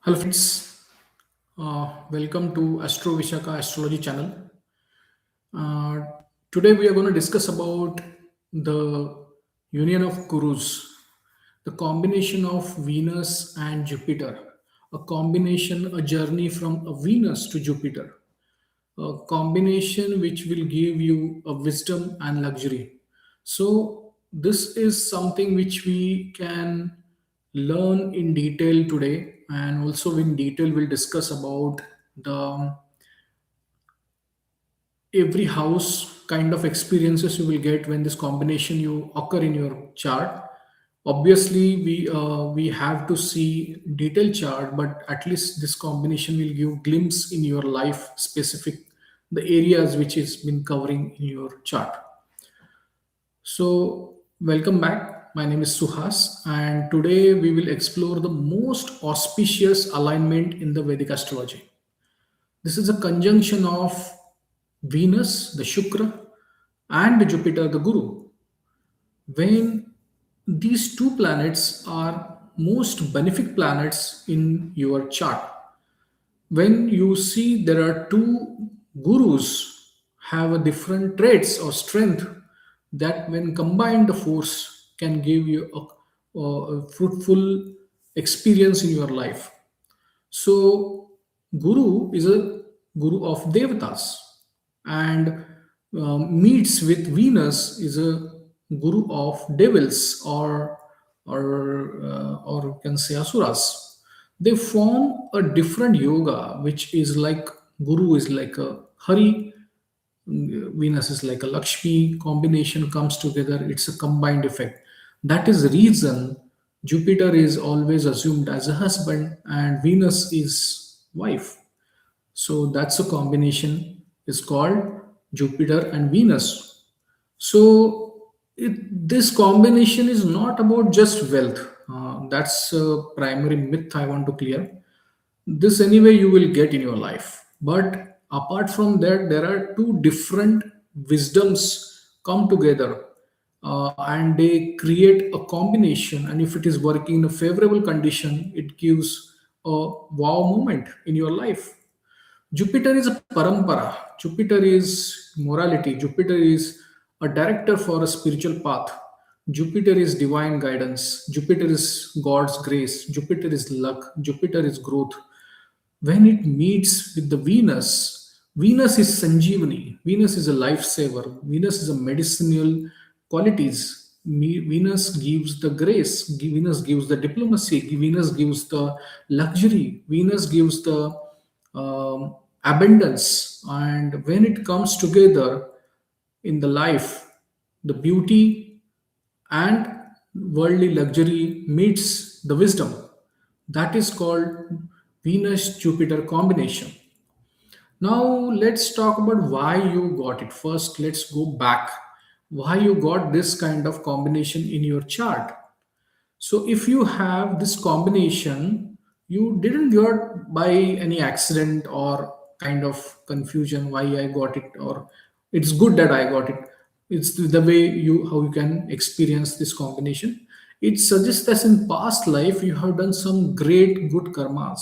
Hello friends, welcome to Astro Vishaka Astrology channel. Uh, Today we are going to discuss about the union of gurus, the combination of Venus and Jupiter, a journey from a Venus to Jupiter, a combination which will give you a wisdom and luxury. So this is something which we can learn in detail today, and also in detail we'll discuss about the every house kind of experiences you will get when this combination you occur in your chart. Obviously we have to see detailed chart, but at least this combination will give glimpse in your life specific, the areas which is been covering in your chart. So welcome back, my name is Suhas, and today we will explore the most auspicious alignment in the Vedic astrology. This is a conjunction of Venus, the Shukra, and Jupiter, the Guru. When these two planets are most benefic planets in your chart, when you see there are two gurus have a different traits or strength that when combined the force can give you a fruitful experience in your life. So, Guru is a Guru of Devatas, and meets with Venus is a Guru of devils, or you can say Asuras. They form a different yoga, which is like Guru is like a Hari, Venus is like a Lakshmi, combination comes together, it's a combined effect. That is the reason Jupiter is always assumed as a husband and Venus is wife. So that's a combination is called Jupiter and Venus. So this combination is not about just wealth. That's a primary myth I want to clear. This anyway you will get in your life, but apart from that there are two different wisdoms come together, and they create a combination, and if it is working in a favorable condition it gives a wow moment in your life. Jupiter is a parampara. Jupiter is morality. Jupiter is a director for a spiritual path. Jupiter is divine guidance. Jupiter is God's grace. Jupiter is luck. Jupiter is growth. When it meets with the Venus, Venus is Sanjeevani. Venus is a lifesaver. Venus is a medicinal qualities. Venus gives the grace. Venus gives the diplomacy. Venus gives the luxury. Venus gives the abundance. And when it comes together in the life, the beauty and worldly luxury meets the wisdom. That is called Venus Jupiter combination. Now let's talk about why you got it. First, let's go back. Why you got this kind of combination in your chart? So if you have this combination, you didn't get by any accident or kind of confusion why I got it, or it's good that I got it. It's the way you how you can experience this combination. It suggests that in past life you have done some great good karmas.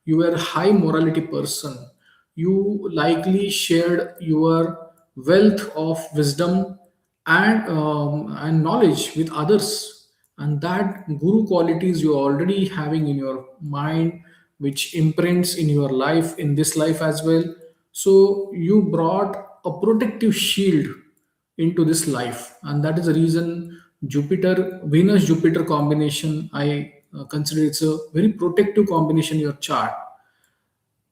You were a high morality person. You likely shared your wealth of wisdom and knowledge with others, and that guru qualities you're already having in your mind, which imprints in your life in this life as well. So you brought a protective shield into this life, and that is the reason Jupiter Venus Jupiter combination I consider it's a very protective combination in your chart.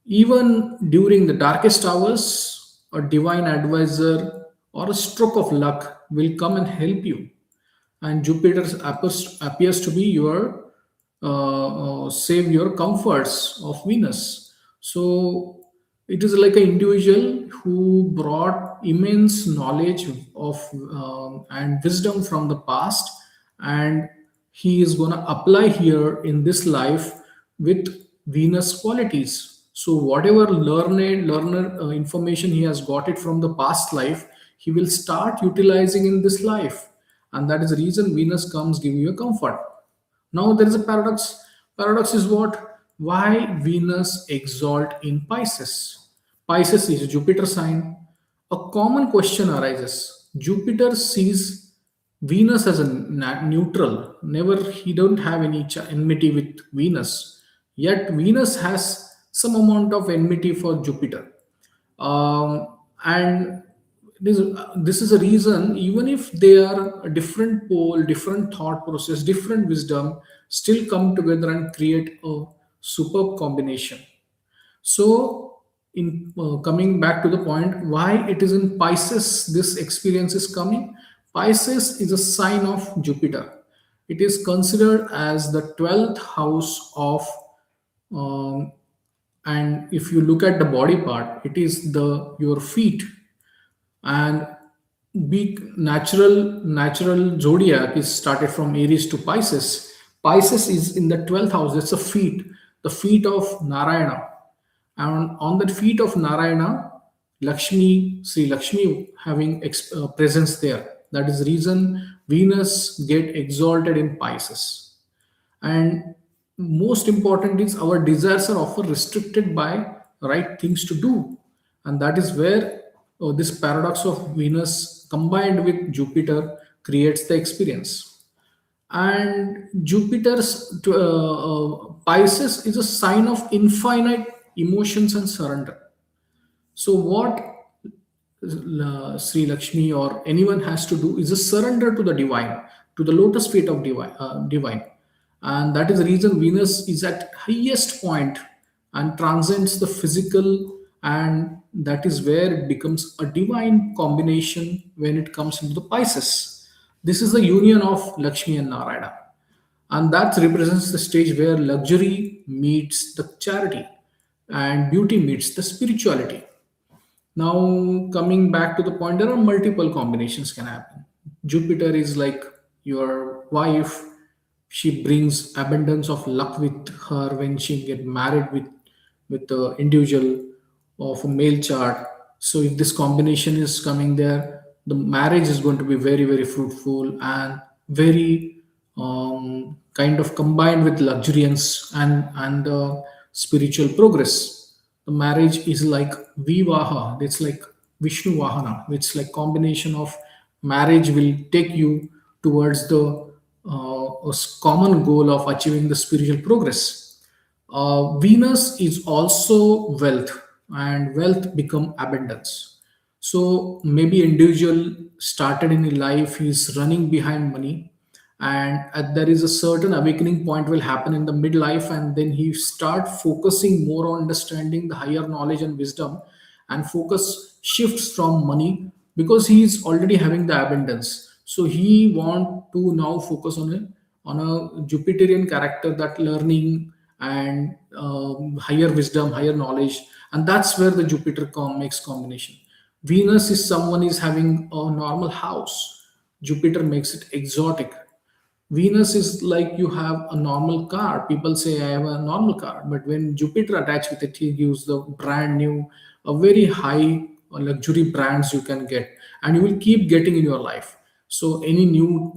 Even during the darkest hours, a divine advisor or a stroke of luck will come and help you. And Jupiter appears to be your save your comforts of Venus. So it is like an individual who brought immense knowledge of and wisdom from the past, and he is going to apply here in this life with Venus qualities. So whatever learner information he has got it from the past life, he will start utilizing in this life, and that is the reason Venus comes give you a comfort. Now there is a paradox. Paradox is what? Why Venus exalt in Pisces? Pisces is a Jupiter sign. A common question arises. Jupiter sees Venus as a neutral. Never, he don't have any enmity with Venus. Yet Venus has some amount of enmity for Jupiter. And this is a reason, even if they are a different pole, different thought process, different wisdom, still come together and create a superb combination. So, in coming back to the point, why it is in Pisces this experience is coming. Pisces is a sign of Jupiter. It is considered as the 12th house of, um, and if you look at the body part, it is the your feet. And big natural zodiac is started from Aries to Pisces. Pisces is in the 12th house. That's the feet of Narayana. And on the feet of Narayana, Sri Lakshmi having presence there. That is the reason Venus get exalted in Pisces. And most important is our desires are often restricted by right things to do. And that is where this paradox of Venus combined with Jupiter creates the experience. And Jupiter's Pisces is a sign of infinite emotions and surrender. So what Sri Lakshmi or anyone has to do is a surrender to the divine, to the lotus feet of divine, and that is the reason Venus is at highest point and transcends the physical, and that is where it becomes a divine combination when it comes into the Pisces. This is the union of Lakshmi and Narayana, and that represents the stage where luxury meets the charity and beauty meets the spirituality. Now, coming back to the point, there are multiple combinations can happen. Jupiter is like your wife. She brings abundance of luck with her when she get married with the individual of a male chart. So if this combination is coming there, the marriage is going to be very, very fruitful and very kind of combined with luxuriance and spiritual progress. The marriage is like vivaha. It's like Vishnu Vahana. It's like combination of marriage will take you towards the common goal of achieving the spiritual progress. Venus is also wealth, and wealth become abundance. So maybe individual started in life, he's running behind money, and there is a certain awakening point will happen in the midlife, and then he start focusing more on understanding the higher knowledge and wisdom, and focus shifts from money because he is already having the abundance. So he want to now focus on a Jupiterian character, that learning and higher wisdom, higher knowledge, and that's where the Jupiter makes combination. Venus is someone is having a normal house. Jupiter makes it exotic. Venus is like you have a normal car. People say I have a normal car, but when Jupiter attached with it, he gives the brand new, a very high luxury brands you can get, and you will keep getting in your life. So any new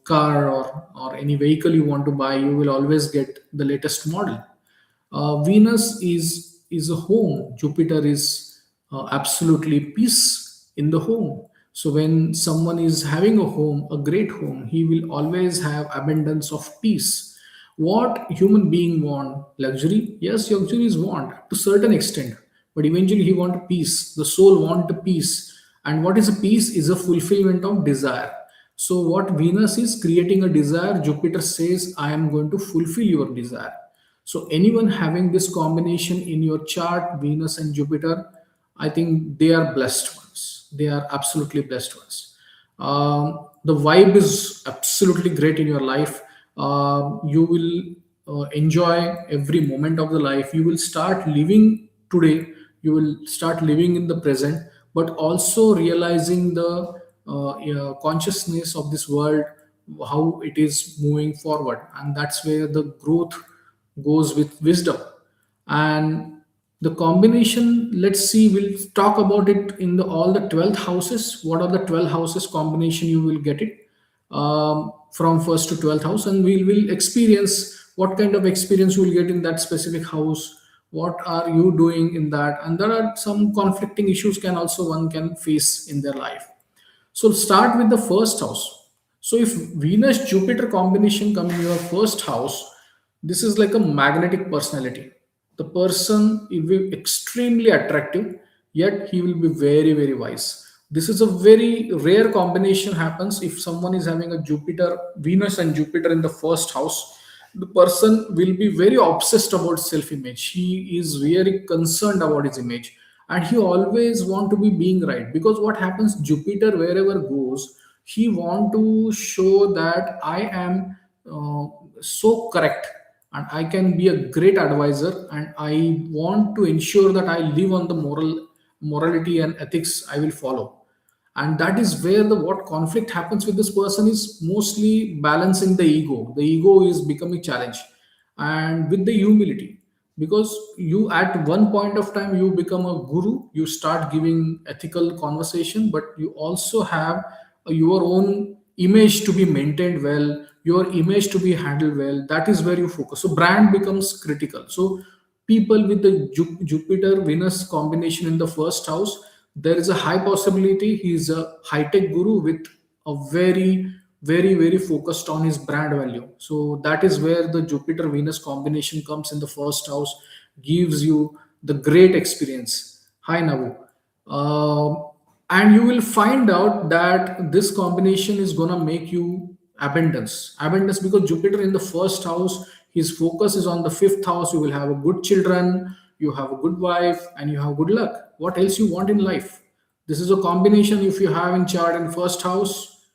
car or any vehicle you want to buy, you will always get the latest model. Venus is a home. Jupiter is absolutely peace in the home. So when someone is having a home, a great home, he will always have abundance of peace. What human being want? Luxury? Yes, luxury is want to certain extent, but eventually he want peace. The soul want a peace, and what is a peace is a fulfillment of desire. So what Venus is creating a desire, Jupiter says, I am going to fulfill your desire. So anyone having this combination in your chart, Venus and Jupiter, I think they are blessed ones. They are absolutely blessed ones. The vibe is absolutely great in your life. You will enjoy every moment of the life. You will start living today. You will start living in the present, but also realizing the consciousness of this world, how it is moving forward, and that's where the growth goes with wisdom. And the combination, let's see, we'll talk about it in the all the 12th houses. What are the 12 houses combination, you will get it. from first to 12th house, and we will experience what kind of experience you will get in that specific house, what are you doing in that, and there are some conflicting issues can also one can face in their life. So start with the first house. So if Venus Jupiter combination come in your first house, this is like a magnetic personality. The person will be extremely attractive, yet he will be very very wise. This is a very rare combination happens if someone is having a Jupiter, Venus and Jupiter in the first house. The person will be very obsessed about self image. He is very concerned about his image, and he always want to be being right, because what happens, Jupiter wherever goes, he want to show that I am uh, so correct, and I can be a great advisor, and I want to ensure that I live on the morality and ethics I will follow. And that is where the what conflict happens with this person is mostly balancing the ego is becoming challenge, and with the humility, because you at one point of time you become a guru, you start giving ethical conversation, but you also have your own image to be maintained well, your image to be handled well. That is where you focus, so brand becomes critical. So people with the Jupiter Venus combination in the first house, there is a high possibility he is a high tech guru with a very focused on his brand value. So that is where the Jupiter Venus combination comes in the first house, gives you the great experience. Hi Navu. And you will find out that this combination is gonna make you abundance, because Jupiter in the first house, his focus is on the fifth house. You will have a good children, you have a good wife, and you have good luck. What else you want in life? This is a combination. If you have in chart in first house,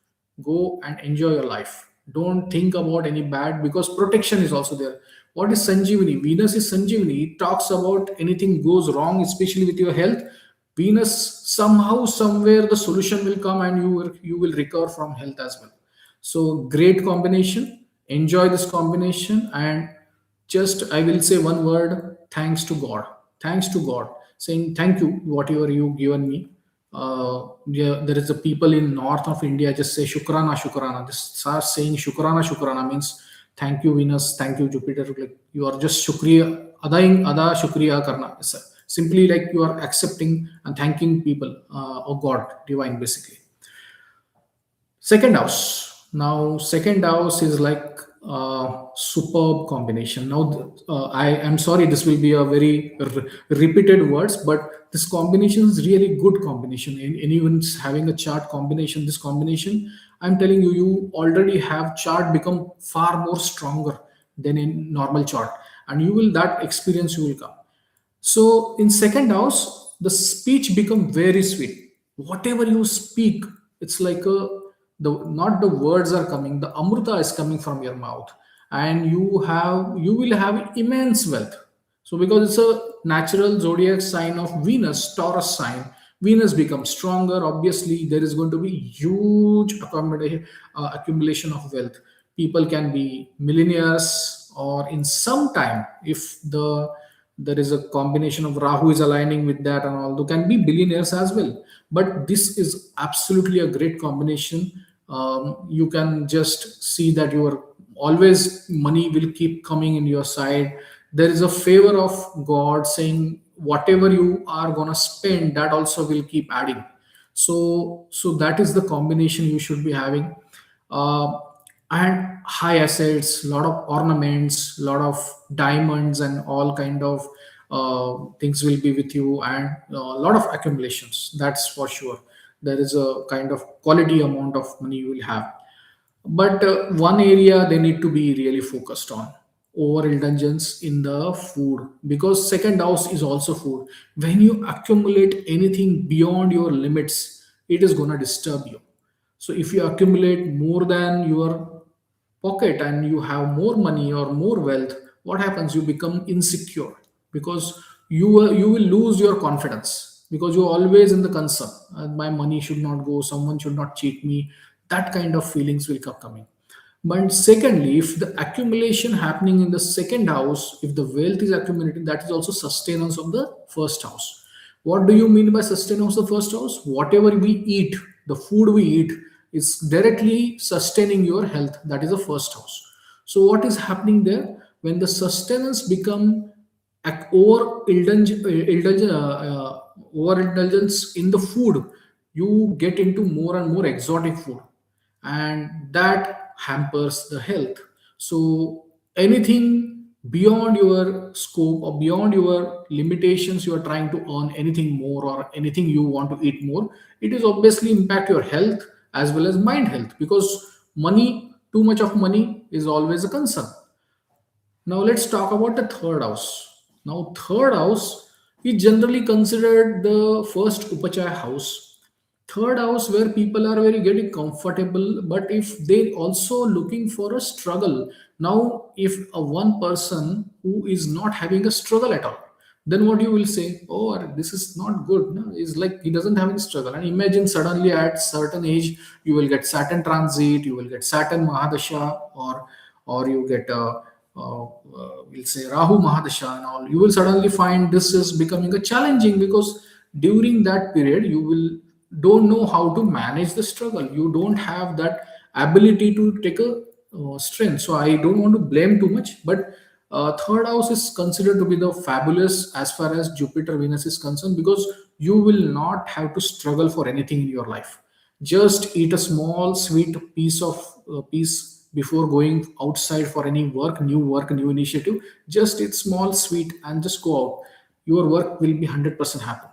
go and enjoy your life. Don't think about any bad, because protection is also there. What is Sanjeevani? Venus is Sanjeevani. It talks about anything goes wrong, especially with your health. Venus, somehow somewhere the solution will come, and you will recover from health as well. So great combination. Enjoy this combination, and just I will say one word: thanks to God. Thanks to God, saying thank you whatever you given me. Yeah, there is a people in north of India just say Shukrana, Shukrana. This start saying Shukrana, Shukrana means thank you Venus, thank you Jupiter. Like you are just Shukriya, Ada Shukriya Karna. Simply like you are accepting and thanking people or God, divine basically. Second house. Now, second house is like superb combination. Now, I am sorry, this will be a very repeated words, but this combination is really good combination. Anyone's having a chart combination, this combination, I'm telling you, you already have chart become far more stronger than in normal chart, and you will that experience you will come. So in second house, the speech become very sweet. Whatever you speak, it's like a the not the words are coming, the amrita is coming from your mouth, and you will have immense wealth. So because it's a natural zodiac sign of Venus, Taurus sign, Venus becomes stronger. Obviously, there is going to be huge accumulation of wealth. People can be millionaires, or in some time, if there is a combination of Rahu is aligning with that, and although can be billionaires as well. But this is absolutely a great combination. You can just see that your always money will keep coming in your side. There is a favor of God saying whatever you are gonna spend, that also will keep adding. So that is the combination you should be having. uh, and high assets, lot of ornaments, lot of diamonds, and all kind of things will be with you, and a lot of accumulations, that's for sure. There is a kind of quality amount of money you will have. But one area they need to be really focused on: overindulgence in the food, because second house is also food. When you accumulate anything beyond your limits, it is going to disturb you. So if you accumulate more than your pocket and you have more money or more wealth, what happens? You become insecure, because you will lose your confidence, because you're always in the concern, my money should not go, someone should not cheat me. That kind of feelings will come coming. But secondly, if the accumulation happening in the second house, if the wealth is accumulating, that is also sustenance of the first house. What do you mean by sustenance of the first house? Whatever we eat, the food we eat, is directly sustaining your health. That is the first house. So what is happening there? When the sustenance become overindulgence in the food, you get into more and more exotic food, and that hampers the health. So anything beyond your scope or beyond your limitations, you are trying to earn anything more or anything you want to eat more, it is obviously impact your health as well as mind health, because money, too much of money is always a concern. Now let's talk about the third house. Now third house is generally considered the first upachaya house. Third house where people are very getting comfortable, but if they also looking for a struggle. Now if a one person who is not having a struggle at all, then what you will say, oh, this is not good. No? It's like he doesn't have any struggle. And imagine suddenly at certain age you will get Saturn transit, you will get Saturn mahadasha, or you get we'll say Rahu Mahadasha and all, you will suddenly find this is becoming a challenging, because during that period you will don't know how to manage the struggle. You don't have that ability to take a strength. So I don't want to blame too much, but third house is considered to be the fabulous as far as Jupiter Venus is concerned, because you will not have to struggle for anything in your life. Just eat a small sweet piece before going outside for any work, new initiative. Just eat small sweet and just go out. Your work will be 100% happen.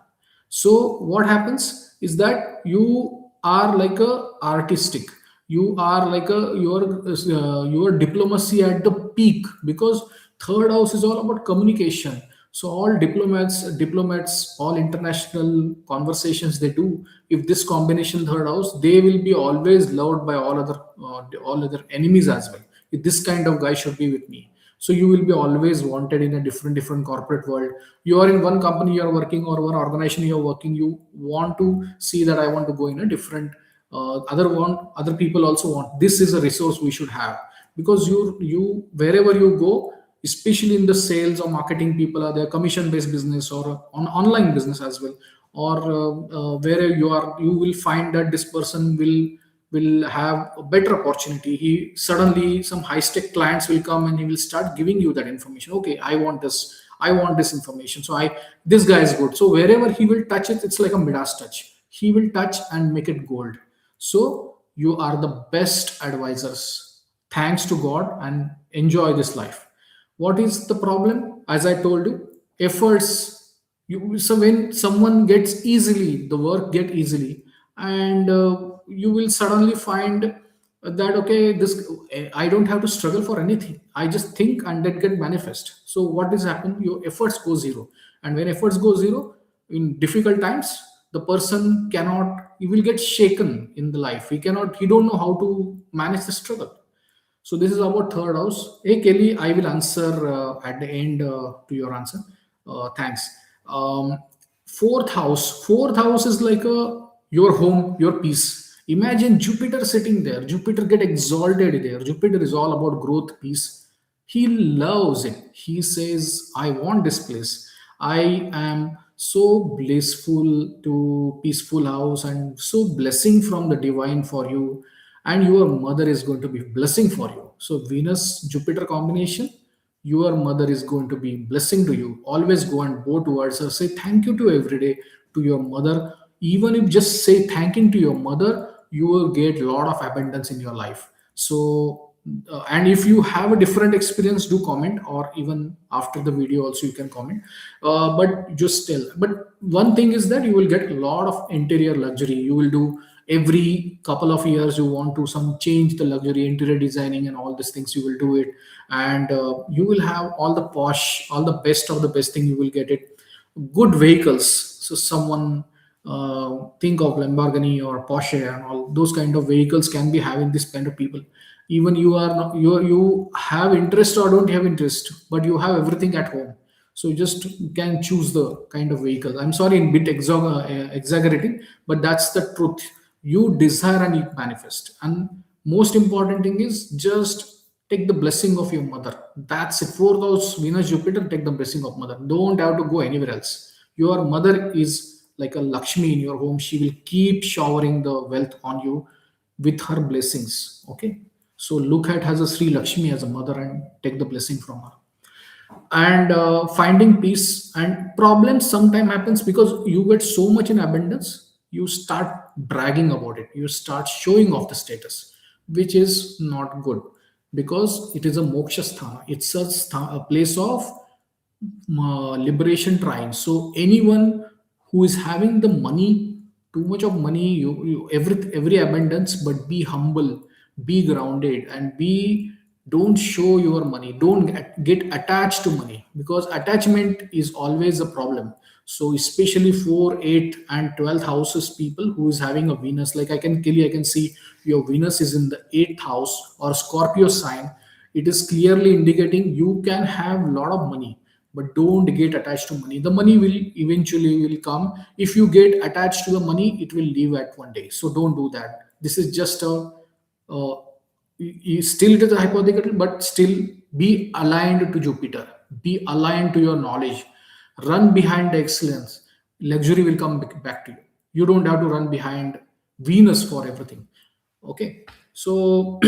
So what happens is that you are like a artistic, you are like a your diplomacy at the peak, because third house is all about communication. So all diplomats, all international conversations they do, if this combination third house, they will be always loved by all other enemies as well. If this kind of guy should be with me, so you will be always wanted in a different corporate world. You are in one company you are working, or one organization you are working, you want to see that I want to go in a different other people also want, this is a resource we should have. Because you wherever you go, especially in the sales or marketing, people are there, commission based business or on online business as well, or where you are, you will find that this person will have a better opportunity. He suddenly, some high stake clients will come and he will start giving you that information. Okay, I want this information, so I this guy is good. So wherever he will touch it, it's like a Midas touch, he will touch and make it gold. So you are the best advisors, thanks to God, and enjoy this life. What is the problem? As I told you, efforts. So when someone gets easily, the work get easily, and you will suddenly find that okay, this I don't have to struggle for anything. I just think and that get manifest. So what is happen? Your efforts go zero, and when efforts go zero in difficult times, the person cannot. He will get shaken in the life. He cannot. He don't know how to manage the struggle. So this is about third house. Hey Kelly, I will answer at the end to your answer. Thanks. Um, fourth house. Fourth house is like a your home, your peace. Imagine Jupiter sitting there. Jupiter get exalted there. Jupiter is all about growth, peace. He loves it. He says, "I want this place. I am so blissful to peaceful house and so blessing from the divine for you, and your mother is going to be blessing for you." So Venus Jupiter combination, your mother is going to be blessing to you. Always go and bow towards her, say thank you to every day to your mother. Even if just say thanking to your mother, you will get a lot of abundance in your life. So and if you have a different experience, do comment, or even after the video also you can comment. But just tell. But one thing is that you will get a lot of interior luxury. You will do every couple of years, you want to some change the luxury, interior designing and all these things, you will do it. And you will have all the posh, all the best of the best thing, you will get it. Good vehicles. So someone think of Lamborghini or Porsche, and all those kind of vehicles can be having this kind of people. Even you are not, you have interest or don't have interest, but you have everything at home. So you just can choose the kind of vehicle. I'm sorry in bit exaggerating, but that's the truth. You desire and you manifest. And most important thing is just take the blessing of your mother. That's it. For those Venus Jupiter, take the blessing of mother. Don't have to go anywhere else. Your mother is like a Lakshmi in your home. She will keep showering the wealth on you. with her blessings. Okay, so look at has a Sri Lakshmi as a mother and take the blessing from her. And finding peace and problems sometimes happens because you get so much in abundance, you start bragging about it, you start showing off the status, which is not good, because it is a moksha sthana, it's a place of liberation trying. So anyone who is having the money, too much of money, you every abundance, but be humble, be grounded, and be, don't show your money, don't get attached to money, because attachment is always a problem. So especially 4, 8 and 12th houses people who is having a Venus, like I can clearly, I can see your Venus is in the 8th house or Scorpio sign. It is clearly indicating you can have a lot of money, but don't get attached to money. The money will eventually will come. If you get attached to the money, it will leave at one day. So don't do that. This is just a uh, still it is a hypothetical, but still be aligned to Jupiter, be aligned to your knowledge, run behind the excellence. Luxury will come back to you. You don't have to run behind Venus for everything. Okay, so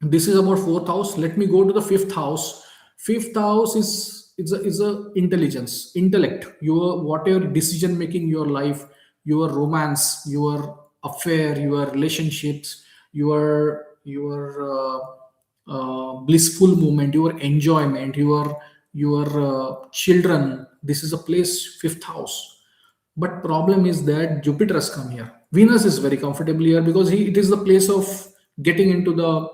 this is about fourth house. Let me go to the fifth house. Fifth house is a intelligence, intellect, your whatever decision making, your life, your romance, your affair, your relationships, your blissful moment, your enjoyment, your children. This is a place, fifth house. But problem is that Jupiter has come here. Venus is very comfortable here because it is the place of getting into the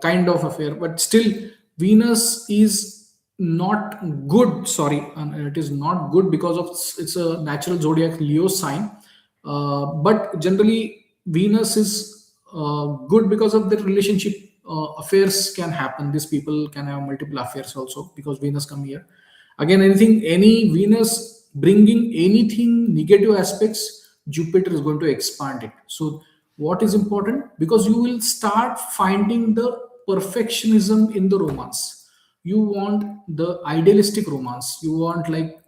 kind of affair. But still, Venus is not good. Sorry, it is not good because of it's a natural zodiac Leo sign. But generally, Venus is good because of the relationship. Affairs can happen. These people can have multiple affairs also because Venus come here. Again, any Venus bringing anything negative aspects, Jupiter is going to expand it. So what is important, because you will start finding the perfectionism in the romance. You want the idealistic romance, you want like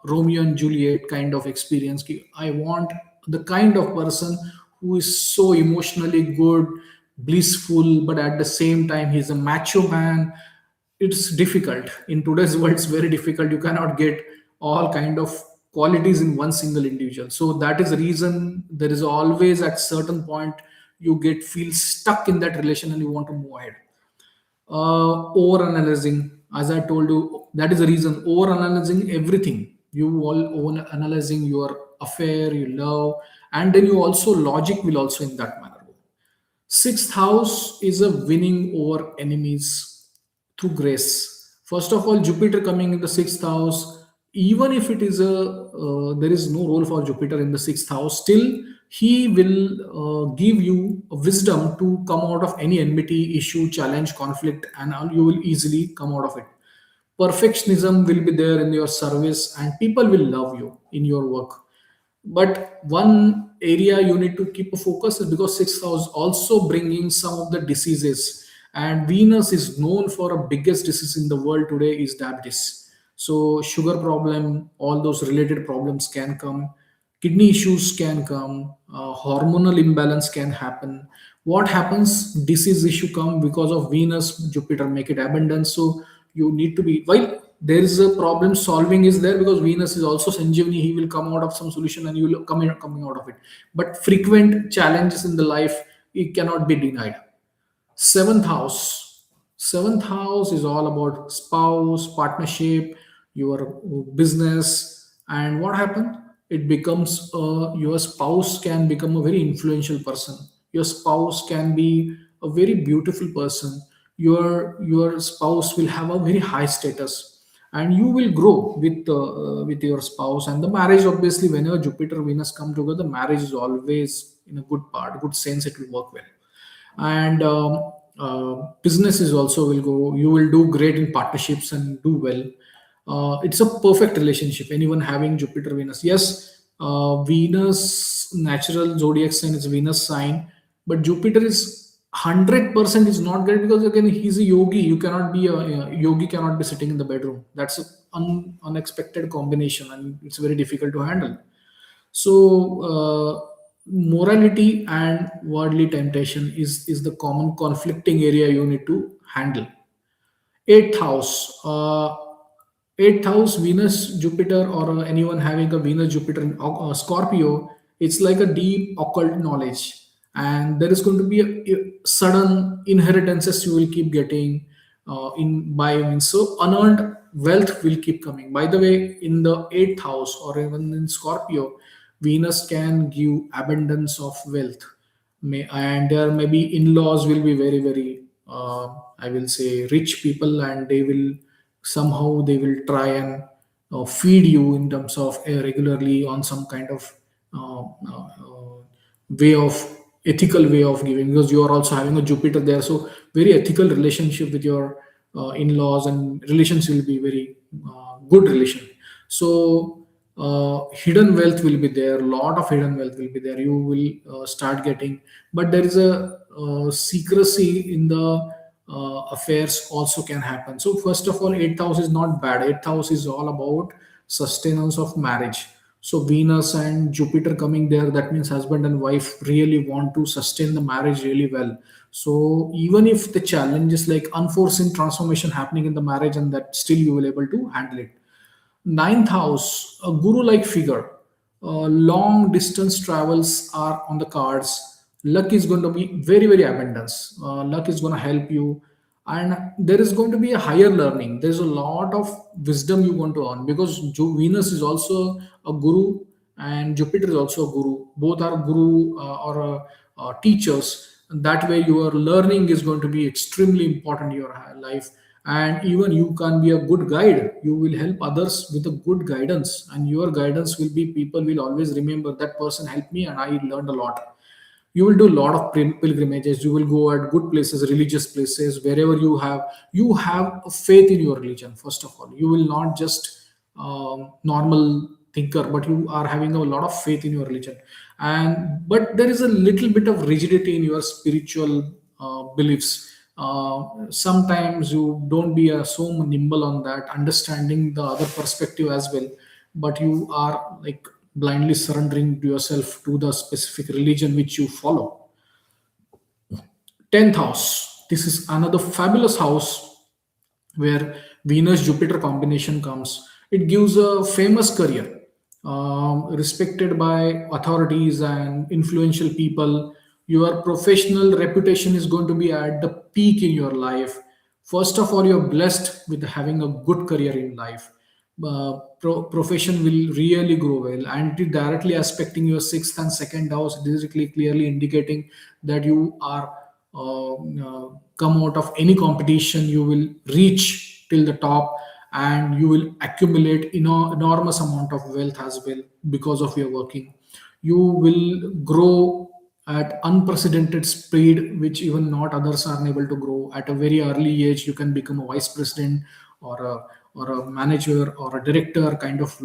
Romeo and Juliet kind of experience. I want the kind of person who is so emotionally good, blissful, but at the same time he's a macho man. It's difficult in today's world, it's very difficult. You cannot get all kind of qualities in one single individual. So that is the reason there is always at certain point you get feel stuck in that relation and you want to move ahead. Over analyzing, as I told you, that is the reason. Over analyzing everything, you all over analyzing your affair, you love, and then you also logic will also in that manner. Sixth house is a winning over enemies through grace. First of all, Jupiter coming in the sixth house, even if it is there is no role for Jupiter in the sixth house, still he will give you a wisdom to come out of any enmity, issue, challenge, conflict, and you will easily come out of it. Perfectionism will be there in your service, and people will love you in your work. But one area you need to keep a focus is because sixth house also bringing some of the diseases, and Venus is known for a biggest disease in the world today is diabetes. So sugar problem, all those related problems can come, kidney issues can come, hormonal imbalance can happen. What happens, disease issue come because of Venus Jupiter make it abundant. So you need to be, while there is a problem solving is there, because Venus is also Sanjeevani, he will come out of some solution and you will coming out of it. But frequent challenges in the life, it cannot be denied. Seventh house. Seventh house is all about spouse, partnership, your business, and what happened? It becomes your spouse can become a very influential person. Your spouse can be a very beautiful person. Your spouse will have a very high status, and you will grow with your spouse. And the marriage, obviously, whenever Jupiter Venus come together, marriage is always in a good part, good sense. It will work well, and businesses also will go, you will do great in partnerships and do well. It's a perfect relationship, anyone having Jupiter Venus. Yes, Venus natural zodiac sign is Venus sign, but Jupiter is 100% is not great, because again he's a yogi. You cannot be a yogi cannot be sitting in the bedroom. That's an unexpected combination, and it's very difficult to handle. So morality and worldly temptation is the common conflicting area you need to handle. Eighth house. Eighth house, Venus, Jupiter, or anyone having a Venus, Jupiter in Scorpio, it's like a deep occult knowledge. And there is going to be a sudden inheritances you will keep getting in by means. So unearned wealth will keep coming. By the way, in the eighth house or even in Scorpio, Venus can give abundance of wealth. And there maybe in-laws will be very very I will say rich people, and they will somehow they will try and feed you in terms of regularly on some kind of way of ethical way of giving, because you are also having a Jupiter there. So very ethical relationship with your in-laws, and relations will be very good relation. So hidden wealth will be there, lot of hidden wealth will be there, you will start getting. But there is a secrecy in the affairs also can happen. So first of all, eighth house is not bad. Eighth house is all about sustenance of marriage. So Venus and Jupiter coming there, that means husband and wife really want to sustain the marriage really well. So even if the challenges like unforeseen transformation happening in the marriage, and that still you will able to handle it. Ninth house, a guru like figure. Long distance travels are on the cards. Luck is going to be very, very abundance. Luck is going to help you. And there is going to be a higher learning. There's a lot of wisdom you want to earn, because Venus is also a guru and Jupiter is also a guru. Both are guru or teachers. That way, your learning is going to be extremely important in your life. And even you can be a good guide. You will help others with a good guidance, and your guidance will be people will always remember that person helped me and I learned a lot. You will do a lot of pilgrimages, you will go at good places, religious places, wherever you have a faith in your religion. First of all, you will not just normal thinker, but you are having a lot of faith in your religion. And but there is a little bit of rigidity in your spiritual beliefs. Sometimes you don't be so nimble on that, understanding the other perspective as well, but you are like blindly surrendering to yourself to the specific religion which you follow. 10th house, this is another fabulous house where Venus Jupiter combination comes. It gives a famous career, respected by authorities and influential people. Your professional reputation is going to be at the peak in your life. First of all, you're blessed with having a good career in life. Profession will really grow well, and it directly aspecting your sixth and second house, basically clearly indicating that you are come out of any competition, you will reach till the top, and you will accumulate enormous amount of wealth as well because of your working. You will grow at unprecedented speed, which even not others are able to grow. At a very early age, you can become a vice president or a manager or a director kind of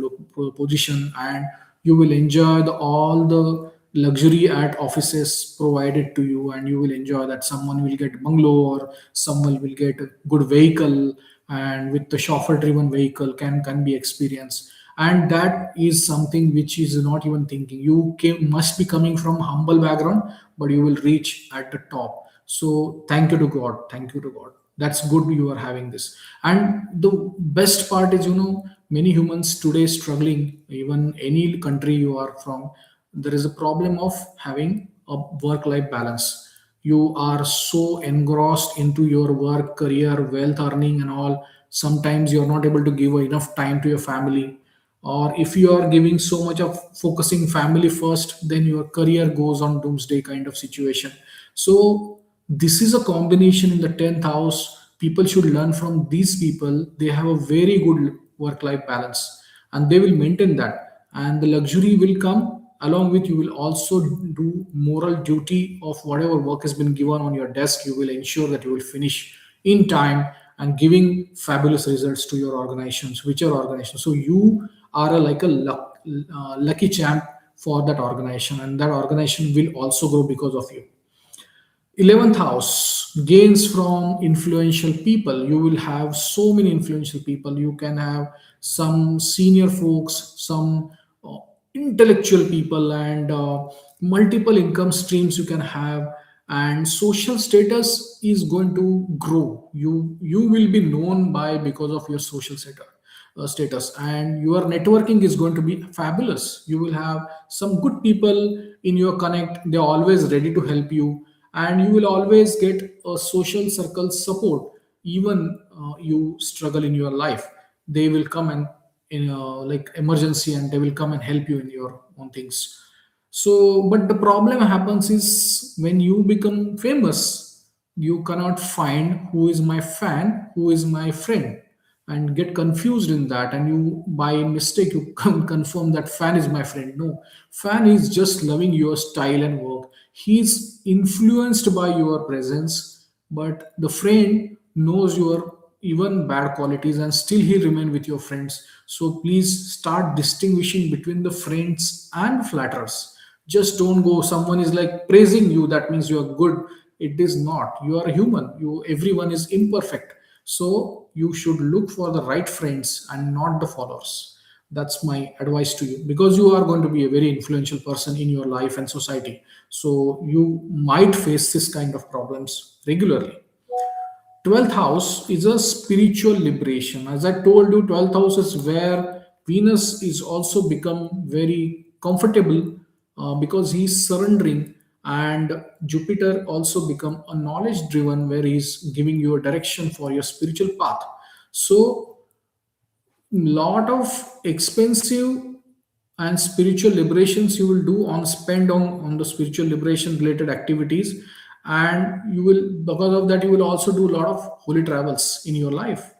position, and you will enjoy all the luxury at offices provided to you, and you will enjoy that. Someone will get bungalow, or someone will get a good vehicle, and with the chauffeur driven vehicle can be experienced. And that is something which is not even thinking. Must be coming from humble background, but you will reach at the top. So thank you to God, thank you to God. That's good you are having this. And the best part is, many humans today struggling, even any country you are from, there is a problem of having a work life balance. You are so engrossed into your work, career, wealth, earning and all. Sometimes you're not able to give enough time to your family. Or if you are giving so much of focusing family first, then your career goes on doomsday kind of situation. So this is a combination in the 10th house. People should learn from these people. They have a very good work life balance, and they will maintain that, and the luxury will come along with. You will also do moral duty of whatever work has been given on your desk. You will ensure that you will finish in time and giving fabulous results to your organizations, which are organizations. So you are like a lucky champ for that organization, and that organization will also grow because of you. 11th house, gains from influential people. You will have so many influential people. You can have some senior folks, some uh, intellectual people, and multiple income streams you can have, and social status is going to grow. You will be known by because of your social status, and your networking is going to be fabulous. You will have some good people in your connect. They're always ready to help you, and you will always get a social circle support. Even you struggle in your life, they will come and in like emergency, and they will come and help you in your own things. So, but the problem happens is when you become famous, you cannot find who is my fan, who is my friend, and get confused in that. And you, by mistake, you confirm that fan is my friend. No, fan is just loving your style and work. He's influenced by your presence, but the friend knows your even bad qualities, and still he remain with your friends. So please start distinguishing between the friends and flatterers. Just don't go, someone is like praising you, that means you are good. It is not. You are human. You, everyone is imperfect. So you should look for the right friends and not the followers. That's my advice to you, because you are going to be a very influential person in your life and society. So you might face this kind of problems regularly. 12th house is a spiritual liberation. As I told you, 12th house is where Venus is also become very comfortable because he's surrendering, and Jupiter also become a knowledge driven, where he's giving you a direction for your spiritual path. So lot of expensive and spiritual liberations you will do on spend on the spiritual liberation related activities, and you will, because of that, you will also do a lot of holy travels in your life.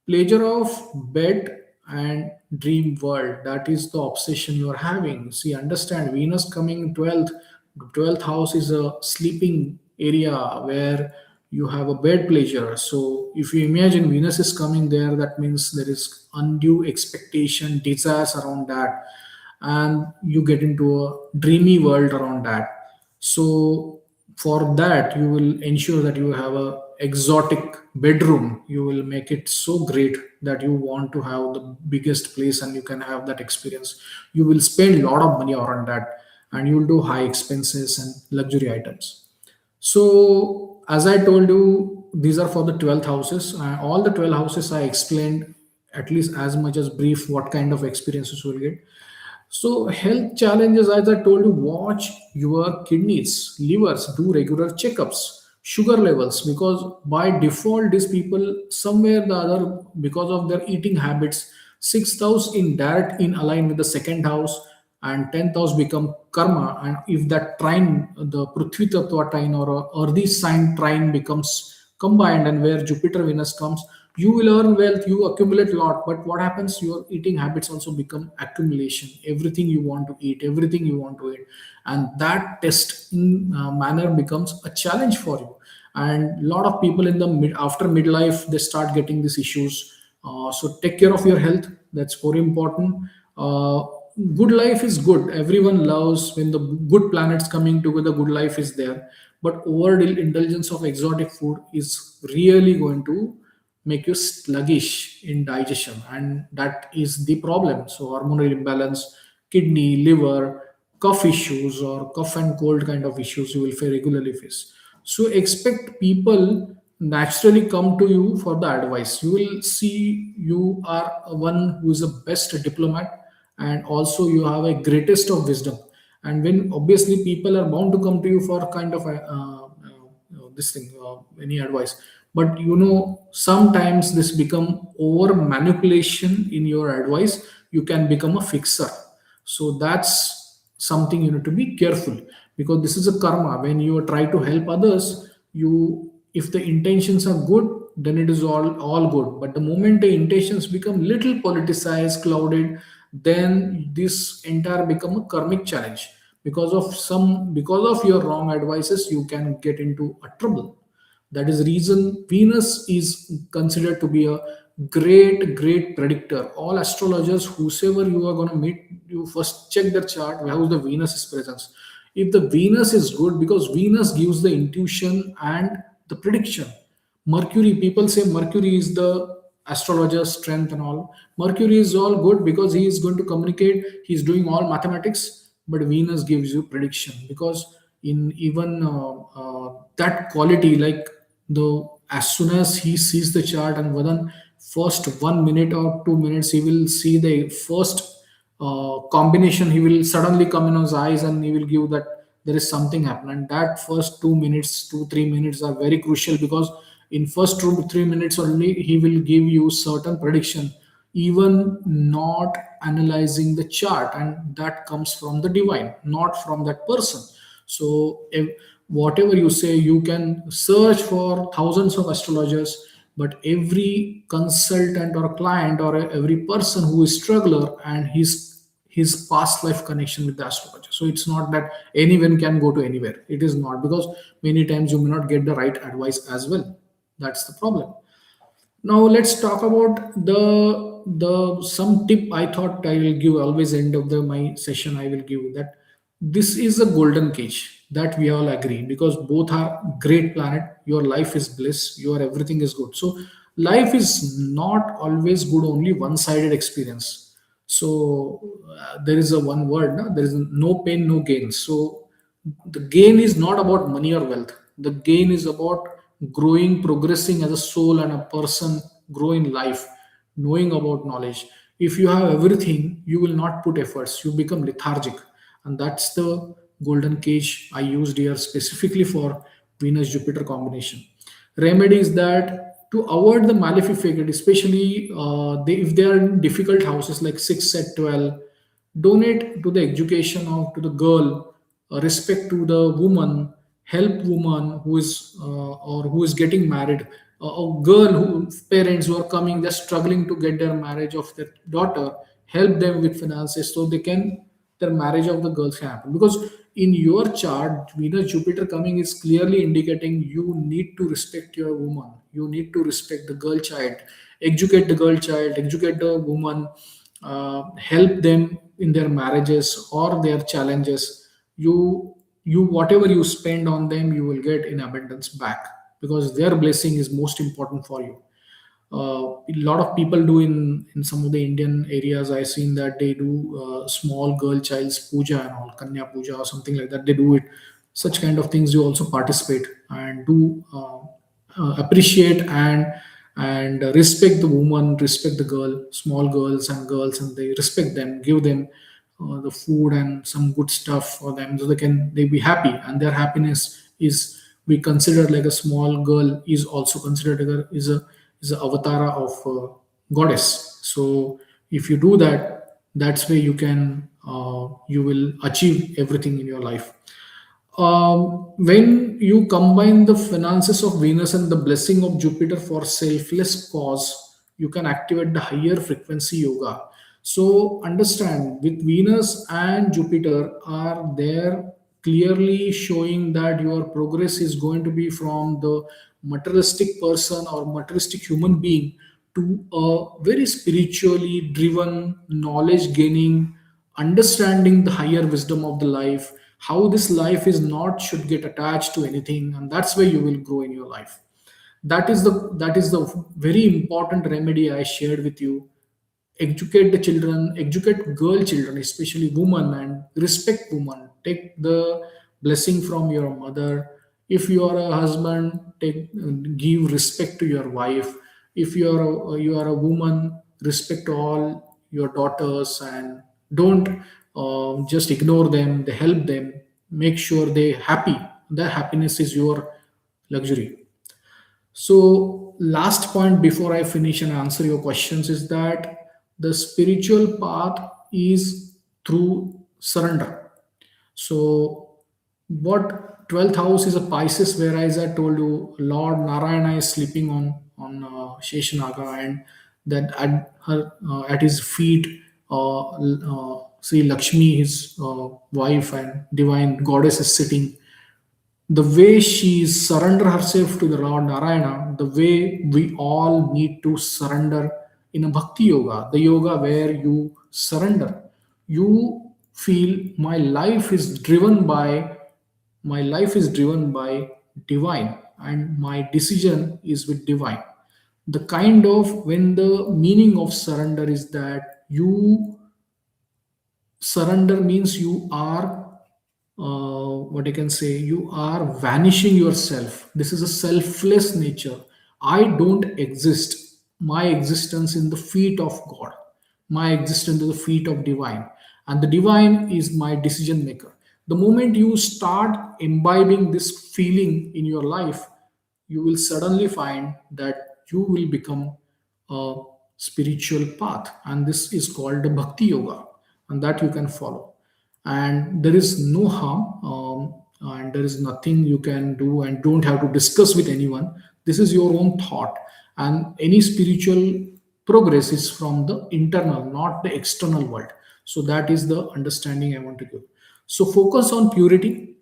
Pleasure of bed and dream world, that is the obsession you are having. See, understand, Venus coming 12th house is a sleeping area where you have a bed pleasure. So if you imagine Venus is coming there, that means there is undue expectation, desires around that, and you get into a dreamy world around that. So for that, you will ensure that you have a exotic bedroom. You will make it so great that you want to have the biggest place and you can have that experience. You will spend a lot of money around that, and you will do high expenses and luxury items. So, as I told you, these are for the 12th houses. All the 12 houses I explained at least as much as brief what kind of experiences you will get. So, health challenges, as I told you, watch your kidneys, livers, do regular checkups, sugar levels, because by default, these people, somewhere or the other, because of their eating habits, sixth house in direct in align with the second house, and 10th house become karma. And if that trine, the Prithvi Tattva trine or a earthy sign trine becomes combined, and where Jupiter Venus comes, you will earn wealth, you accumulate a lot. But what happens, your eating habits also become accumulation. Everything you want to eat, everything you want to eat, and that test in manner becomes a challenge for you. And a lot of people in the after midlife, they start getting these issues. So take care of your health, that's very important. uh, Good life is good, everyone loves when the good planets coming together, good life is there. But overindulgence of exotic food is really going to make you sluggish in digestion, and that is the problem. So hormonal imbalance, kidney, liver, cough issues, or cough and cold kind of issues you will regularly face. So expect people naturally come to you for the advice. You will see you are one who is a best diplomat, and also you have a greatest of wisdom. And when obviously people are bound to come to you for kind of a, this thing, any advice. But sometimes this become over manipulation in your advice. You can become a fixer. So that's something you need to be careful, because this is a karma. When you try to help others, you, if the intentions are good, then it is all good. But the moment the intentions become little politicized, clouded, then this entire become a karmic challenge. Because of your wrong advices, you can get into a trouble. That is reason Venus is considered to be a great predictor. All astrologers, whosoever you are going to meet, you first check their chart, how the Venus is presence. If the Venus is good, because Venus gives the intuition and the prediction. Mercury, people say Mercury is the astrologer's strength and all. Mercury is all good because he is going to communicate, he is doing all mathematics. but Venus gives you prediction, because in even that quality, like the as soon as he sees the chart and within first 1 minute or 2 minutes, he will see the first combination, he will suddenly come in his eyes and he will give that there is something happen. And that first 2 minutes, 2 3 minutes are very crucial, because in first 2 3 minutes only he will give you certain prediction, even not analyzing the chart, and that comes from the divine, not from that person. So if, whatever you say, you can search for thousands of astrologers, but every consultant or client or every person who is struggler and his past life connection with the astrologer. So it's not that anyone can go to anywhere. It is not, because many times you may not get the right advice as well. That's the problem. Now let's talk about the some tip I thought I will give always end of the my session. I will give that this is a golden cage, that we all agree, because both are great planet. Your life is bliss. Your everything is good. So life is not always good. Only one-sided experience. So there is a one word. No? There is no pain, no gain. So the gain is not about money or wealth. The gain is about growing, progressing as a soul and a person, grow in life, knowing about knowledge. If you have everything, you will not put efforts, you become lethargic. And that's the golden cage I used here specifically for Venus Jupiter combination. Remedies that to avoid the malefic, especially if they are in difficult houses like 6 at 12, donate to the education of to the girl, respect to the woman, help woman who is or who is getting married, a girl who parents who are coming, they're struggling to get their marriage of their daughter, help them with finances so they can their marriage of the girls can happen. Because in your chart, Venus Jupiter coming is clearly indicating you need to respect your woman, you need to respect the girl child, educate the girl child, educate the woman, help them in their marriages or their challenges. You whatever you spend on them, you will get in abundance back, because their blessing is most important for you. A lot of people do in some of the Indian areas. I've seen that they do small girl child's puja and all, Kanya puja or something like that. They do it. Such kind of things you also participate and do appreciate and respect the woman, respect the girl, small girls, and they respect them, give them the food and some good stuff for them so they be happy, and their happiness is we consider like a small girl is also considered is a avatar of goddess. So if you do that, that's where you can you will achieve everything in your life. When you combine the finances of Venus and the blessing of Jupiter for selfless cause, you can activate the higher frequency yoga. So understand, with Venus and Jupiter are there clearly showing that your progress is going to be from the materialistic person or materialistic human being to a very spiritually driven, knowledge gaining, understanding the higher wisdom of the life, how this life is not should get attached to anything, and that's where you will grow in your life. That is the very important remedy I shared with you. Educate the children, educate girl children, especially women, and respect women. Take the blessing from your mother. If you are a husband, take give respect to your wife. If you are a woman, respect all your daughters and don't just ignore them. They help them. Make sure they happy. Their happiness is your luxury. So, last point before I finish and answer your questions is that the spiritual path is through surrender. So, what 12th house is a Pisces, where, as I told you, Lord Narayana is sleeping on Sheshanaga, and that at his feet, Sri Laxmi, his wife and divine goddess, is sitting. The way she surrender herself to the Lord Narayana, the way we all need to surrender in a bhakti yoga, the yoga where you surrender. You feel my life is driven by divine, and my decision is with divine. The kind of when the meaning of surrender is that Surrender means you are, what I can say, you are vanishing yourself. This is a selfless nature. I don't exist. My existence in the feet of God, my existence in the feet of divine, and the divine is my decision maker. The moment you start imbibing this feeling in your life, you will suddenly find that you will become a spiritual path, and this is called the bhakti yoga, and that you can follow. And there is no harm, and there is nothing you can do and don't have to discuss with anyone. This is your own thought, and any spiritual progress is from the internal, not the external world. So that is the understanding I want to give. So focus on purity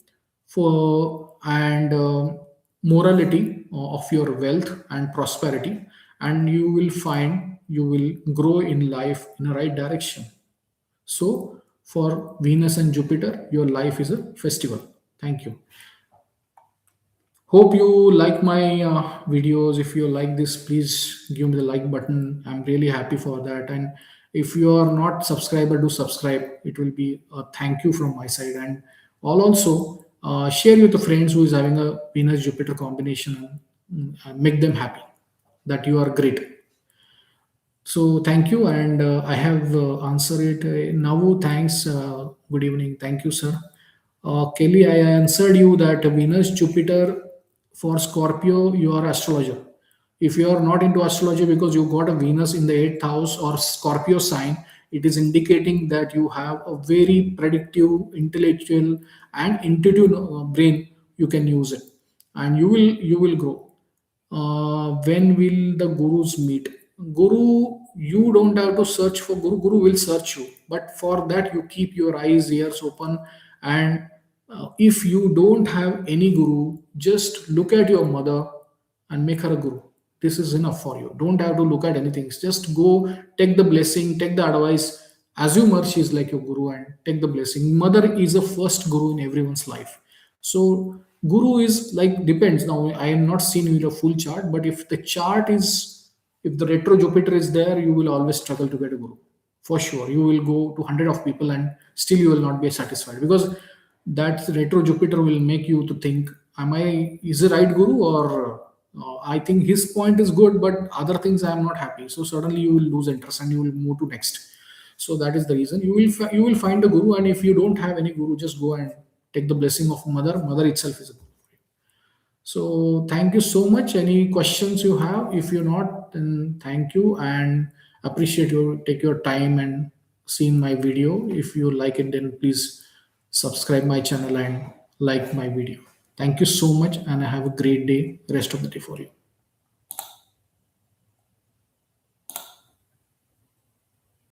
for and morality of your wealth and prosperity, and you will find you will grow in life in a right direction. So for Venus and Jupiter, your life is a festival. Thank you. Hope you like my videos. If you like this, please give me the like button. I'm really happy for that. And if you are not subscriber, do subscribe. It will be a thank you from my side. And I'll also share with the friends who is having a Venus Jupiter combination, and make them happy that you are great. So thank you, and I have answered it. Now, thanks. Good evening. Thank you, sir. Kelly, I answered you that Venus, Jupiter for Scorpio, you are astrologer. If you are not into astrology because you got a Venus in the eighth house or Scorpio sign, it is indicating that you have a very predictive, intellectual, and intuitive brain. You can use it, and you will grow. When will the gurus meet? Guru, you don't have to search for Guru. Guru will search you, but for that you keep your eyes, ears open. And if you don't have any guru, just look at your mother and make her a guru. This is enough for you. Don't have to look at anything. Just go, take the blessing, take the advice, assume her she is like your guru, and take the blessing. Mother is the first guru in everyone's life. So guru is like, depends. Now I am not seen in a full chart, but if the chart is, if the retro Jupiter is there, you will always struggle to get a guru. For sure, you will go to hundred of people and still you will not be satisfied, because that retro Jupiter will make you to think, am I, is the right guru, or I think his point is good, but other things I am not happy. So suddenly you will lose interest and you will move to next. So that is the reason you will find a guru, and if you don't have any guru, just go and take the blessing of mother. Mother itself is a guru. So thank you so much. Any questions you have? If you're not, then thank you, and appreciate you take your time and seeing my video. If you like it, then please subscribe my channel and like my video. Thank you so much, and have a great day, rest of the day for you.